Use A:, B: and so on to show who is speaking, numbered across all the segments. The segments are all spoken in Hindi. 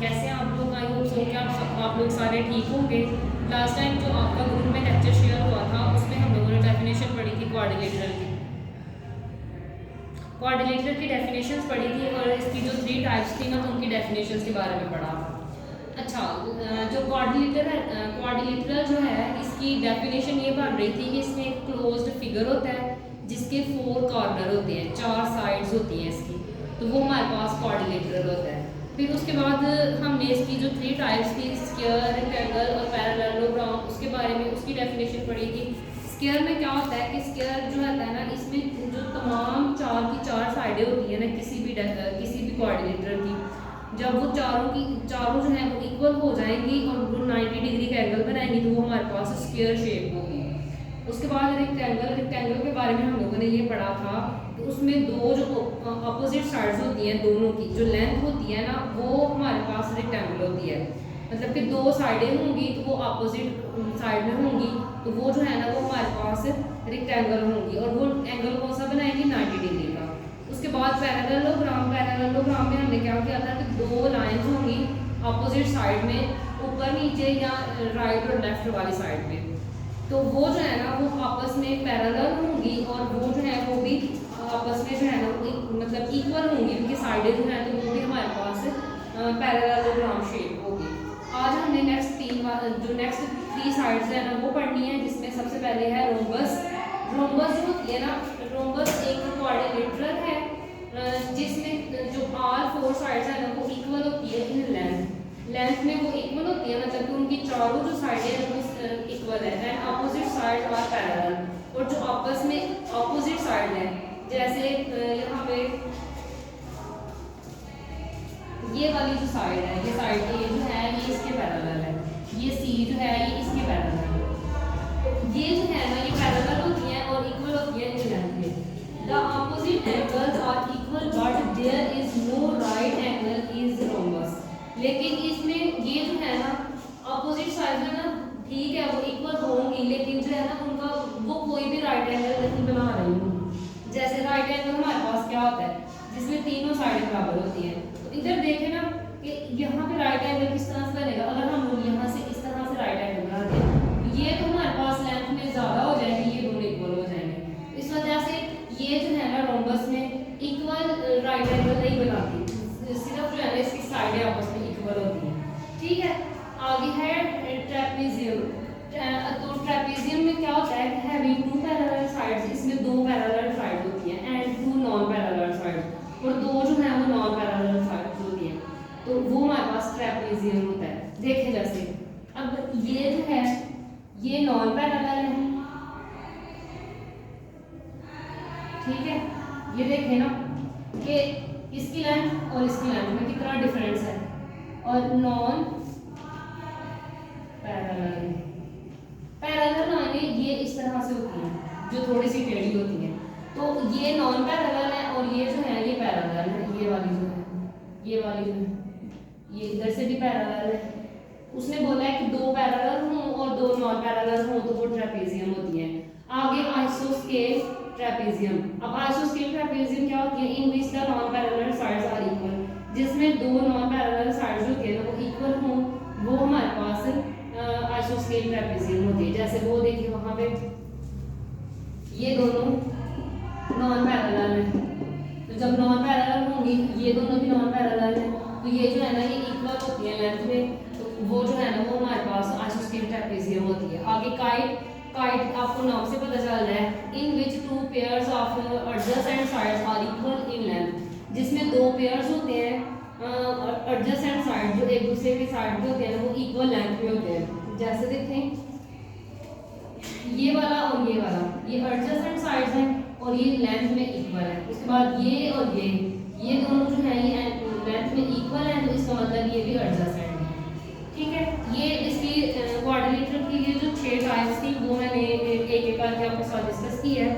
A: कैसे हैं आप लोग? आई होप सो कि आप लोग सारे ठीक होंगे। लास्ट टाइम जो आपका ग्रुप में लेक्चर शेयर हुआ था उसमें हम लोगों ने डेफिनेशन पढ़ी थी क्वाड्रिलेटरल की डेफिनेशंस पढ़ी थी और इसकी जो 3 टाइप्स थी ना तो उनकी डेफिनेशंस के बारे में पढ़ा। अच्छा, जो क्वाड्रिलेटरल जो है इसकी डेफिनेशन ये बन रही थी कि इसमें एक क्लोज्ड फिगर होता है जिसके 4 कॉर्नर होते हैं, 4 साइड्स होती हैं इसकी, तो वो हमारे पास क्वाड्रिलेटरल होता है। फिर उसके बाद हमने इसकी जो 3 टाइप्स थी, स्क्वायर, रेक्टेंगल और पैरेललोग्राम, उसके बारे में उसकी डेफिनेशन पढ़ी थी। स्क्वायर में क्या होता है कि स्क्वायर जो होता है ना, इसमें जो तमाम 4 की 4 साइडें होती हैं ना किसी भी क्वाड्रिलेटरल की, जब वो चारों जो है वो इक्वल हो जाएंगी और वो 90 डिग्री का एंगल बनाएंगी तो वो हमारे पास स्क्वायर शेप होगी। उसके बाद रेक्टेंगल के बारे में हम लोगों ने ये पढ़ा था कि उसमें दो जो अपोजिट साइड्स होती हैं, दोनों की जो लेंथ होती है ना वो हमारे पास रेक्टेंगल होती है। मतलब कि 2 साइडें होंगी तो वो अपोजिट साइड में होंगी तो वो जो है ना वो हमारे पास रेक्टेंगल होंगी और वो एंगल कौन सा बनाएंगी, 90 डिग्री का। उसके बाद पैरेललोग्राम में हमने क्या किया था कि 2 लाइंस होंगी अपोजिट साइड में, ऊपर नीचे या राइट और लेफ्ट वाली साइड में, तो वो जो है ना वो आपस में पैरेलल होंगी और वो जो है वो भी आपस में जो है ना मतलब इक्वल होंगी, उनकी साइडें जो है तो वो भी हमारे पास पैरेललोग्राम शेप होगी। आज हमने नेक्स्ट 3 साइड्स है ना वो पढ़नी है, जिसमें सबसे पहले है रोम्बस। रोम्बस जो होती है ना, रोम्बस एक क्वाड्रिलेटरल है जिसमें जो आल 4 साइड्स है ना वो इक्वल होती है इन लेंथ में वो इक्वल होती है, मतलब कि उनकी चारों जो साइडें हैं वो इक्वल है and opposite side are parallel, और जो आपस में अपोजिट साइड है, जैसे यहाँ पे ये वाली जो साइड है, ये साइड ये जो है ये इसके पैरेलल है, ये सी जो है ये इसके पैरेलल है, ये जो है ना ये पैरेलल होती है और इक्वल होती है इन लेंथ में। The opposite angles are equal but there is no right angle is rhombus. लेकिन इसमें ये जो है ना अपोजिट साइड है ना, ठीक है वो इक्वल होंगी लेकिन जो है ना उनका वो कोई भी राइट एंगल नहीं बना रही होंगी। जैसे राइट एंगल हमारे पास क्या होता है जिसमें तीनों साइडें बराबर होती हैं, तो इधर देखें ना कि यहाँ पे राइट एंगल किस तरह से बनेगा। अगर हम लोग यहाँ से इस तरह से राइट एंगल बना दें तो ये तो हमारे पास लेंथ में ज़्यादा हो जाएगी, ये दोनों इक्वल हो जाएंगे। इस वजह से ये जो है ना रोम्बस में इक्वल राइट एंगल नहीं बनाती, सिर्फ जो है ना इसकी साइडें आपस में इक्वल होती हैं। ठीक है, आगे है ट्रेपेजियम। तो ट्रेपेजियम में क्या होता है कि हैविंग 2 पैरेलल साइड्स, इसमें 2 पैरेलल साइड होती हैं एंड 2 नॉन पैरेलल साइड्स, और 2 जो है वो नॉन पैरेलल साइड्स होती हैं, तो वो हमारे पास ट्रेपेजियम होता है। देखें जैसे अब ये जो है ये नॉन पैरेलल है, ठीक है, ये देखें ना कि इसकी लेंथ और इसकी लेंथ में कितना डिफरेंस है, और नॉन पैरेलल लाइनें ये इस तरह से होती हैं जो थोड़ी सी टेढ़ी होती हैं, तो ये नॉन पैरेलल है और ये जो है ये पैरेलल है, ये वाली जो है ये इधर से भी पैरेलल है। उसने बोला है कि 2 पैरेलल हों और 2 नॉन पैरेलल हों तो वो ट्रेपेजियम होती है। आगे आइसोस्केल ट्रेपेजियम। अब आइसोस्केल ट्रेपेजियम क्या होती है, in which the non parallel sides are equal, जिसमें 2 नॉन पैरेलल साइड्स होती है ना वो इक्वल हों, वो हमारे पास आइसोस्केल ट्रेपेजियम होती है। जैसे वो देखिए वहाँ पे ये दोनों नॉन पैरेलल है, तो जब नॉन पैरेलल होंगी ये दोनों भी नॉन पैरेलल है तो ये जो है ना ये इक्वल होती है लेंथ में, तो वो जो है ना वो हमारे पास आइसोस्केल ट्रेपेजियम होती है। आगे काइट आपको नाम से पता चल रहा है, in which 2 pairs of adjacent sides are equal in length, जिसमें 2 पेयर्स होते हैं एडजेसेंट साइड जो एक दूसरे के साइड पे होते हैं वो इक्वल लेंथ में होते हैं। जैसे देखें ये वाला और ये वाला, ये एडजेसेंट साइड्स हैं और ये लेंथ में इक्वल है। उसके बाद ये और ये दोनों जो है ये लेंथ में इक्वल है, तो इसका मतलब ये भी एडजेसेंट है। ठीक है, ये इसकी क्वाड्रिलेटरल की ये जो 6 टाइप्स थी वो मैंने एक करके आपके साथ डिस्कस की है।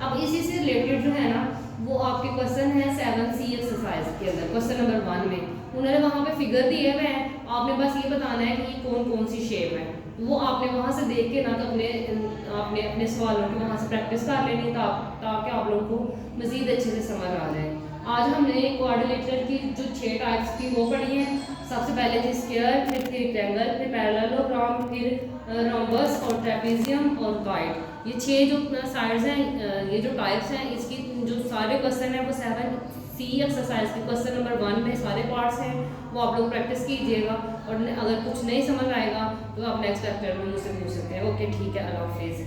A: अब इसी से रिलेटेड जो है ना वो आपके क्वेश्चन है 7C एक्सरसाइज के अंदर, क्वेश्चन नंबर 1 में उन्होंने वहाँ पे फिगर दिए हुए हैं, आपने बस ये बताना है कि ये कौन सी शेप है, वो आपने वहाँ से देख के ना तो अपने सवालों की वहाँ से प्रैक्टिस कर लेनी ताकि आप लोगों को मज़ीद अच्छे से समझ आ जाए। आज हमने क्वाड्रिलेटरल की जो 6 टाइप्स थी वो पढ़ी है। सबसे पहले थी स्क्वायर, फिर थी रेक्टेंगल, फिर पैरेललोग्राम, फिर रोम्बस और ट्रेपेजियम और काइट। ये 6 जो साइड्स हैं, ये जो टाइप्स हैं, इसकी जो सारे क्वेश्चन हैं वो 7C एक्सरसाइज के क्वेश्चन नंबर 1 में सारे पार्ट्स हैं, वो आप लोग प्रैक्टिस कीजिएगा। और अगर कुछ नहीं समझ आएगा तो आप नेक्स्ट चैप्टर में मुझसे पूछ सकते हैं। ओके ठीक है, अल्लाह हाफिज़।